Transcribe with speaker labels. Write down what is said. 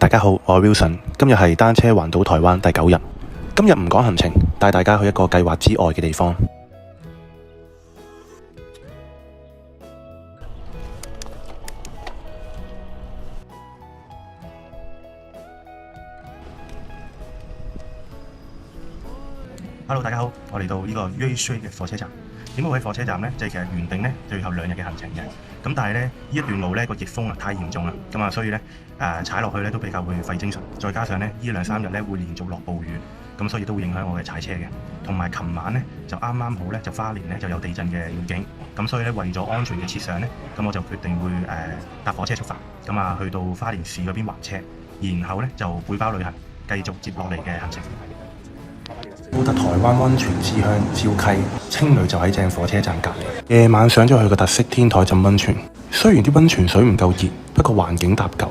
Speaker 1: 大家好，我係 Wilson， 今日係單車環島台灣第9日。今日唔講行程，帶大家去一個計劃之外嘅地方。Hello， 大家好，我嚟到呢個瑞穗嘅火車站。點解會喺火車站呢？就係其實原定呢最後2日嘅行程嘅。咁但係呢一段路呢個逆風啊太嚴重啦，咁啊所以呢踩落去呢都比較會費精神。再加上呢2、3日呢會連續落暴雨，咁所以都會影響我嘅踩車嘅。同埋琴晚呢就啱啱好呢就花蓮呢就有地震嘅預警，咁所以呢為咗安全嘅設想呢，咁我就決定會搭火車出發，咁啊去到花蓮市嗰邊還車，然後呢就背包旅行，繼續接落嚟嘅行程。到達台灣溫泉之鄉礁溪，青旅就喺正火車站隔離。夜晚上咗去個特色天台浸溫泉，雖然啲溫泉水唔夠熱，不過環境搭夠。